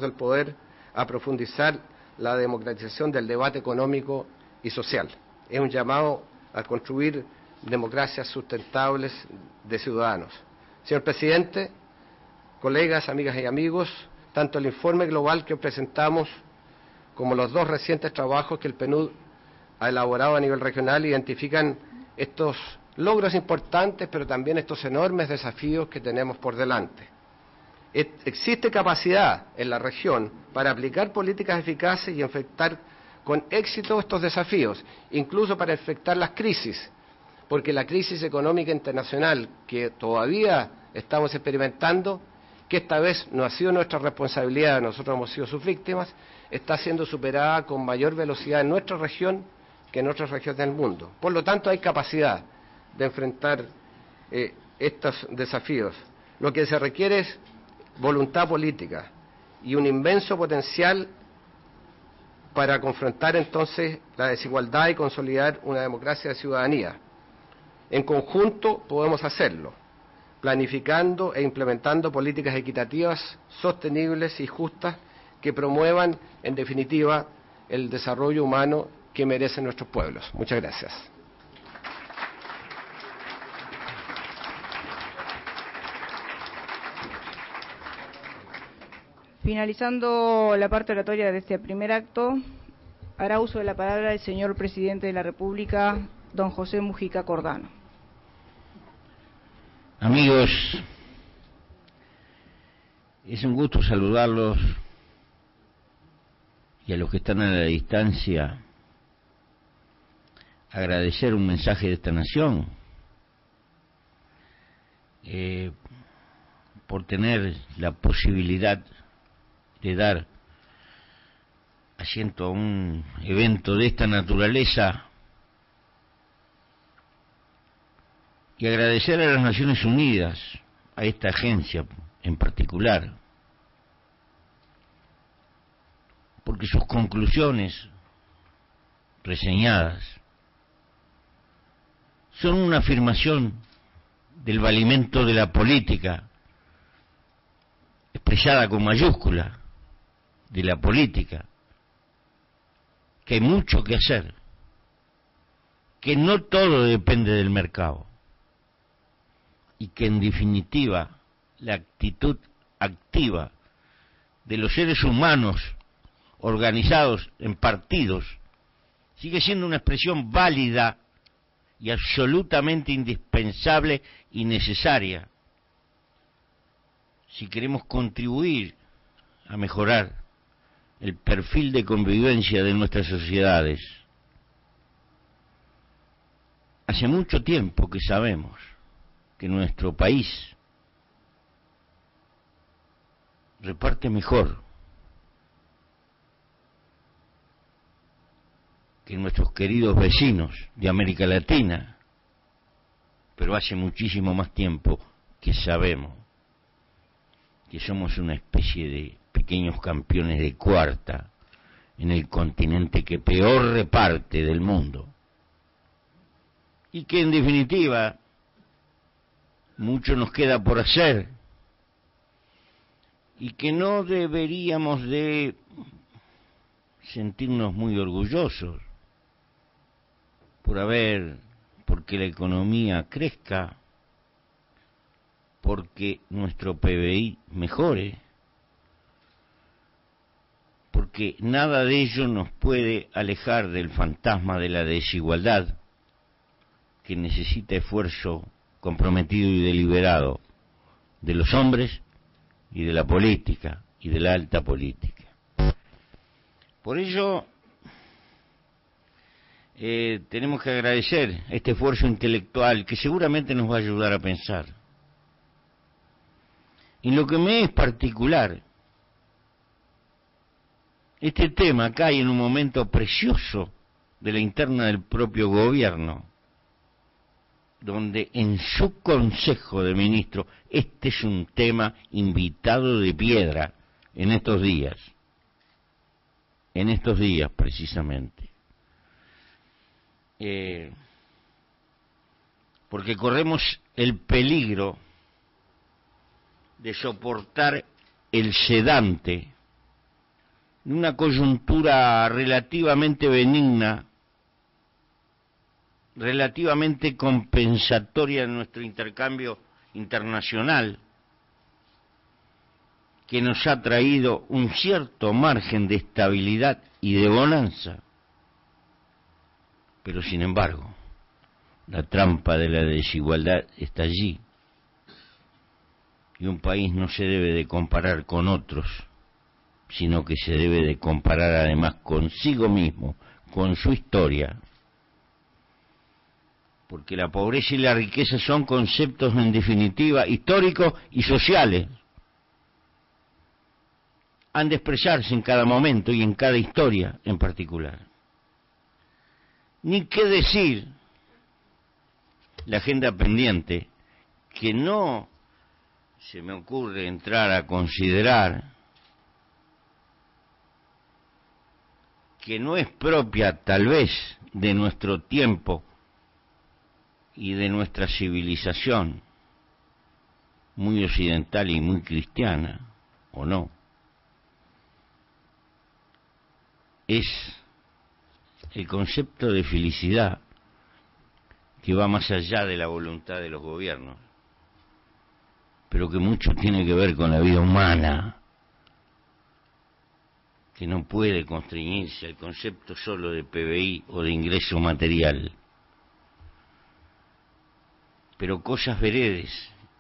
del poder a profundizar la democratización del debate económico y social. Es un llamado a construir democracias sustentables de ciudadanos. Señor Presidente, colegas, amigas y amigos, tanto el informe global que presentamos como los dos recientes trabajos que el PNUD ha elaborado a nivel regional identifican estos logros importantes, pero también estos enormes desafíos que tenemos por delante. Existe capacidad en la región para aplicar políticas eficaces y enfrentar con éxito estos desafíos, incluso para enfrentar las crisis, porque la crisis económica internacional que todavía estamos experimentando, que esta vez no ha sido nuestra responsabilidad, nosotros hemos sido sus víctimas, está siendo superada con mayor velocidad en nuestra región que en otras regiones del mundo. Por lo tanto, hay capacidad de enfrentar estos desafíos. Lo que se requiere es voluntad política y un inmenso potencial para confrontar entonces la desigualdad y consolidar una democracia de ciudadanía. En conjunto podemos hacerlo, planificando e implementando políticas equitativas, sostenibles y justas que promuevan, en definitiva, el desarrollo humano que merecen nuestros pueblos. Muchas gracias. Finalizando la parte oratoria de este primer acto, hará uso de la palabra el señor Presidente de la República, don José Mujica Cordano. Amigos, es un gusto saludarlos y a los que están a la distancia agradecer un mensaje de esta nación por tener la posibilidad de dar asiento a un evento de esta naturaleza y agradecer a las Naciones Unidas, a esta agencia en particular, porque sus conclusiones reseñadas son una afirmación del valimento de la política, expresada con mayúscula, de la política, que hay mucho que hacer, que no todo depende del mercado y que en definitiva la actitud activa de los seres humanos organizados en partidos sigue siendo una expresión válida y absolutamente indispensable y necesaria si queremos contribuir a mejorar el perfil de convivencia de nuestras sociedades. Hace mucho tiempo que sabemos que nuestro país reparte mejor que nuestros queridos vecinos de América Latina, pero hace muchísimo más tiempo que sabemos que somos una especie de pequeños campeones de cuarta en el continente que peor reparte del mundo y que en definitiva mucho nos queda por hacer y que no deberíamos de sentirnos muy orgullosos porque la economía crezca, porque nuestro PBI mejore, porque nada de ello nos puede alejar del fantasma de la desigualdad que necesita esfuerzo comprometido y deliberado de los hombres y de la política y de la alta política. Por ello tenemos que agradecer este esfuerzo intelectual que seguramente nos va a ayudar a pensar. En lo que me es particular, este tema cae en un momento precioso de la interna del propio gobierno, donde en su Consejo de Ministros este es un tema invitado de piedra en estos días precisamente. Porque corremos el peligro de soportar el sedante en una coyuntura relativamente benigna, relativamente compensatoria en nuestro intercambio internacional, que nos ha traído un cierto margen de estabilidad y de bonanza. Pero sin embargo, la trampa de la desigualdad está allí, y un país no se debe de comparar con otros, sino que se debe de comparar además consigo mismo, con su historia, porque la pobreza y la riqueza son conceptos en definitiva históricos y sociales. Han de expresarse en cada momento y en cada historia en particular. Ni qué decir la agenda pendiente, que no se me ocurre entrar a considerar, que no es propia tal vez de nuestro tiempo y de nuestra civilización muy occidental y muy cristiana, ¿o no? Es el concepto de felicidad que va más allá de la voluntad de los gobiernos, pero que mucho tiene que ver con la vida humana, que no puede constreñirse al concepto solo de PBI o de ingreso material. Pero cosas veredes,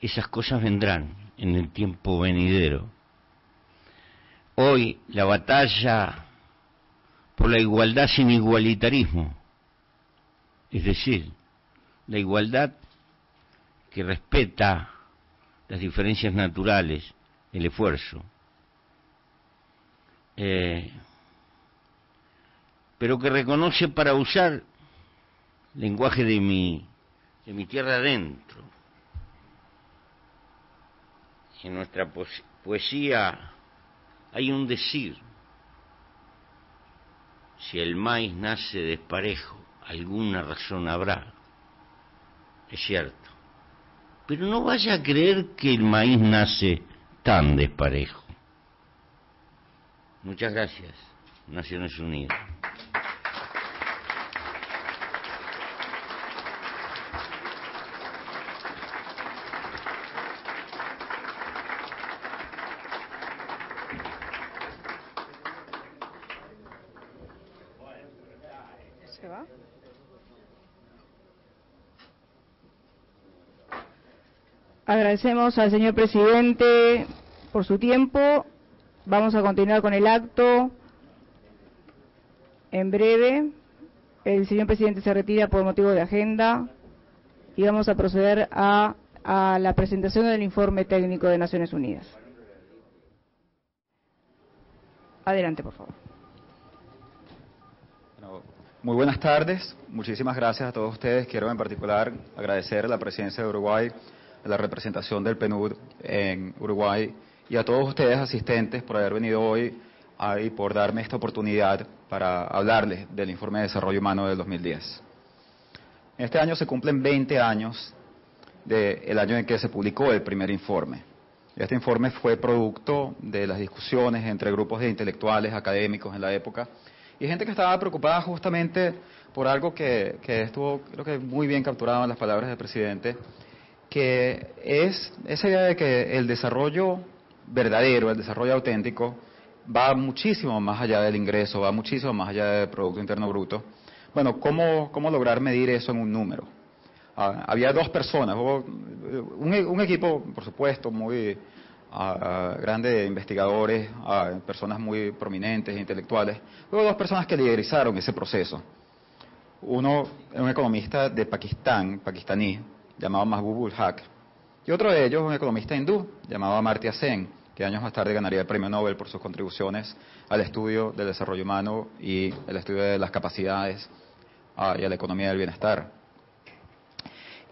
esas cosas vendrán en el tiempo venidero. Hoy la batalla por la igualdad sin igualitarismo, es decir, la igualdad que respeta las diferencias naturales, el esfuerzo, pero que reconoce, para usar lenguaje de mi tierra adentro. En nuestra poesía hay un decir: si el maíz nace desparejo, alguna razón habrá. Es cierto, pero no vaya a creer que el maíz nace tan desparejo. Muchas gracias, Naciones Unidas. ¿Se va? Agradecemos al señor presidente por su tiempo. Vamos a continuar con el acto. En breve, el señor presidente se retira por motivo de agenda y vamos a proceder a la presentación del informe técnico de Naciones Unidas. Adelante, por favor. Bueno, muy buenas tardes. Muchísimas gracias a todos ustedes. Quiero en particular agradecer a la Presidencia de Uruguay, a la representación del PNUD en Uruguay y a todos ustedes asistentes por haber venido hoy y por darme esta oportunidad para hablarles del Informe de Desarrollo Humano del 2010. Este año se cumplen 20 años del año en que se publicó el primer informe. Este informe fue producto de las discusiones entre grupos de intelectuales, académicos en la época, y gente que estaba preocupada justamente por algo que estuvo, creo que muy bien capturado en las palabras del presidente, que es esa idea de que el desarrollo verdadero, el desarrollo auténtico, va muchísimo más allá del ingreso, va muchísimo más allá del Producto Interno Bruto. Bueno, ¿cómo lograr medir eso en un número? Había dos personas, hubo un equipo, por supuesto, muy grande de investigadores, personas muy prominentes, intelectuales. Hubo dos personas que liderizaron ese proceso. Uno es un economista de Pakistán, pakistaní, llamado Mahbub ul Haq, y otro de ellos un economista hindú, llamado Amartya Sen, que años más tarde ganaría el premio Nobel por sus contribuciones al estudio del desarrollo humano y el estudio de las capacidades y a la economía del bienestar.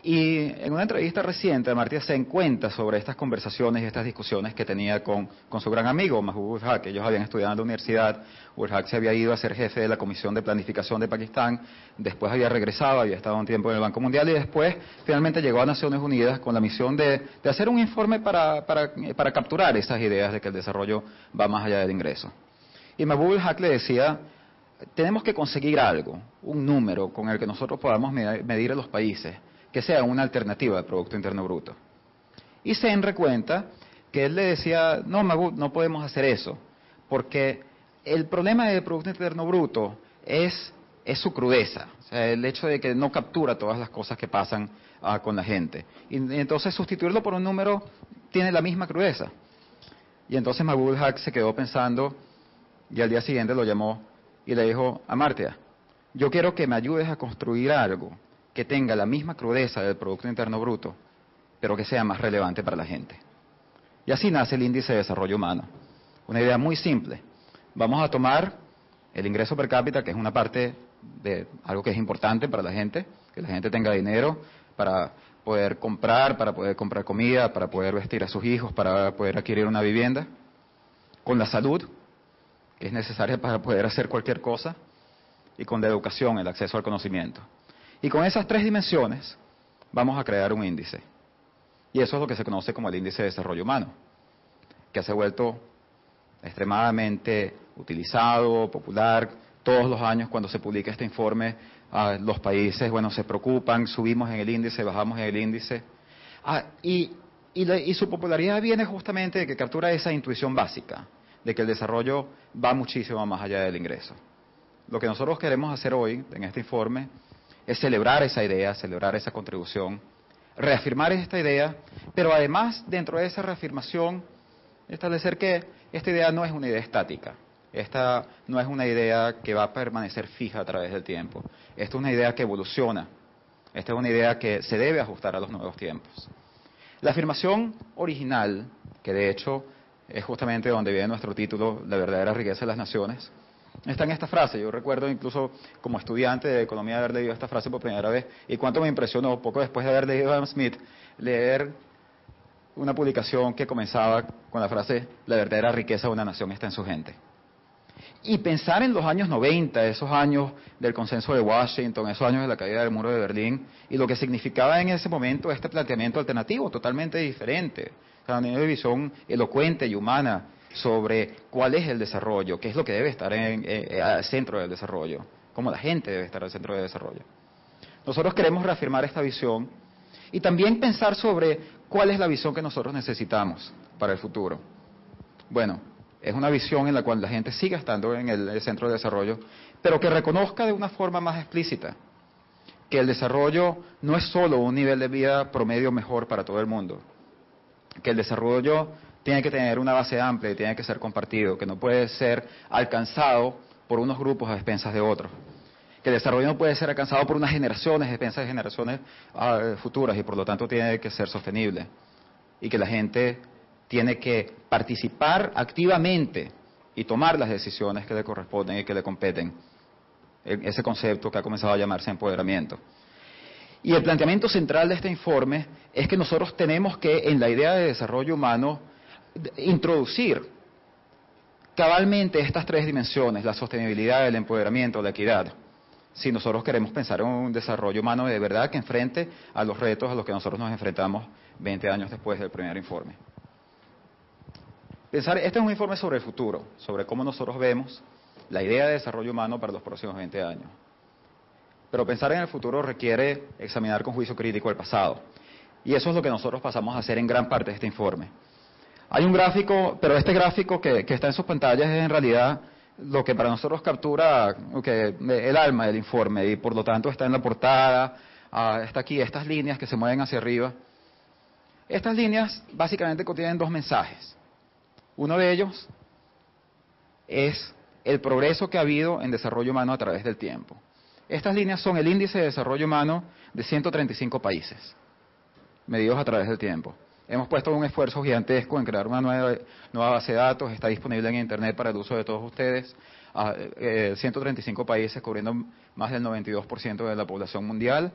Y en una entrevista reciente, Amartya Sen cuenta sobre estas conversaciones y estas discusiones que tenía con su gran amigo, Mahbub ul Haq. Ellos habían estudiado en la universidad, ul Haq se había ido a ser jefe de la Comisión de Planificación de Pakistán, después había regresado, había estado un tiempo en el Banco Mundial y después finalmente llegó a Naciones Unidas con la misión de hacer un informe para capturar esas ideas de que el desarrollo va más allá del ingreso. Y Mahbub el-Haq le decía, tenemos que conseguir algo, un número con el que nosotros podamos medir a los países, que sea una alternativa al Producto Interno Bruto. Y Sen recuenta que él le decía, no, Mahbub, no podemos hacer eso, porque el problema del Producto Interno Bruto es su crudeza, o sea, el hecho de que no captura todas las cosas que pasan con la gente. Y entonces sustituirlo por un número tiene la misma crudeza. Y entonces Mahbub el-Haq se quedó pensando y al día siguiente lo llamó y le dijo, Amartya, yo quiero que me ayudes a construir algo que tenga la misma crudeza del Producto Interno Bruto, pero que sea más relevante para la gente. Y así nace el Índice de Desarrollo Humano. Una idea muy simple. Vamos a tomar el ingreso per cápita, que es una parte de algo que es importante para la gente, que la gente tenga dinero para poder comprar comida, para poder vestir a sus hijos, para poder adquirir una vivienda, con la salud, que es necesaria para poder hacer cualquier cosa, y con la educación, el acceso al conocimiento. Y con esas tres dimensiones vamos a crear un índice. Y eso es lo que se conoce como el Índice de Desarrollo Humano, que se ha vuelto extremadamente utilizado, popular. Todos los años cuando se publica este informe, los países, se preocupan, subimos en el índice, bajamos en el índice. Y su popularidad viene justamente de que captura esa intuición básica, de que el desarrollo va muchísimo más allá del ingreso. Lo que nosotros queremos hacer hoy, en este informe, es celebrar esa idea, celebrar esa contribución, reafirmar esta idea, pero además, dentro de esa reafirmación, establecer que esta idea no es una idea estática. Esta no es una idea que va a permanecer fija a través del tiempo. Esta es una idea que evoluciona. Esta es una idea que se debe ajustar a los nuevos tiempos. La afirmación original, que de hecho es justamente donde viene nuestro título, La verdadera riqueza de las naciones, está en esta frase. Yo recuerdo incluso como estudiante de economía haber leído esta frase por primera vez y cuánto me impresionó, poco después de haber leído a Adam Smith, leer una publicación que comenzaba con la frase, la verdadera riqueza de una nación está en su gente. Y pensar en los años 90, esos años del consenso de Washington, esos años de la caída del muro de Berlín, y lo que significaba en ese momento este planteamiento alternativo, totalmente diferente, o sea, una visión elocuente y humana sobre cuál es el desarrollo, qué es lo que debe estar al centro del desarrollo, cómo la gente debe estar al centro del desarrollo. Nosotros queremos reafirmar esta visión y también pensar sobre cuál es la visión que nosotros necesitamos para el futuro. Bueno, es una visión en la cual la gente siga estando en el centro de desarrollo, pero que reconozca de una forma más explícita que el desarrollo no es solo un nivel de vida promedio mejor para todo el mundo, que el desarrollo tiene que tener una base amplia y tiene que ser compartido, que no puede ser alcanzado por unos grupos a expensas de otros, que el desarrollo no puede ser alcanzado por unas generaciones a expensas de generaciones futuras y por lo tanto tiene que ser sostenible, y que la gente tiene que participar activamente y tomar las decisiones que le corresponden y que le competen. Ese concepto que ha comenzado a llamarse empoderamiento. Y el planteamiento central de este informe es que nosotros tenemos que, en la idea de desarrollo humano, introducir cabalmente estas tres dimensiones, la sostenibilidad, el empoderamiento, la equidad. Si nosotros queremos pensar en un desarrollo humano de verdad que enfrente a los retos a los que nosotros nos enfrentamos 20 años después del primer informe. Este es un informe sobre el futuro, sobre cómo nosotros vemos la idea de desarrollo humano para los próximos 20 años. Pero pensar en el futuro requiere examinar con juicio crítico el pasado. Y eso es lo que nosotros pasamos a hacer en gran parte de este informe. Hay un gráfico, pero este gráfico que está en sus pantallas es en realidad lo que para nosotros captura el alma del informe y por lo tanto está en la portada, está aquí, estas líneas que se mueven hacia arriba. Estas líneas básicamente contienen dos mensajes. Uno de ellos es el progreso que ha habido en desarrollo humano a través del tiempo. Estas líneas son el índice de desarrollo humano de 135 países, medidos a través del tiempo. Hemos puesto un esfuerzo gigantesco en crear una nueva base de datos, está disponible en Internet para el uso de todos ustedes. 135 países cubriendo más del 92% de la población mundial.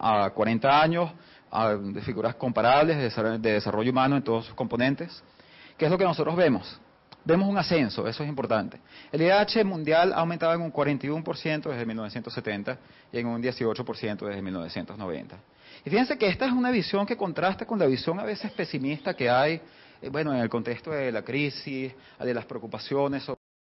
A 40 años, de figuras comparables de desarrollo humano en todos sus componentes. ¿Qué es lo que nosotros vemos? Vemos un ascenso, eso es importante. El IDH mundial ha aumentado en un 41% desde 1970 y en un 18% desde 1990. Y fíjense que esta es una visión que contrasta con la visión a veces pesimista que hay bueno, en el contexto de la crisis, de las preocupaciones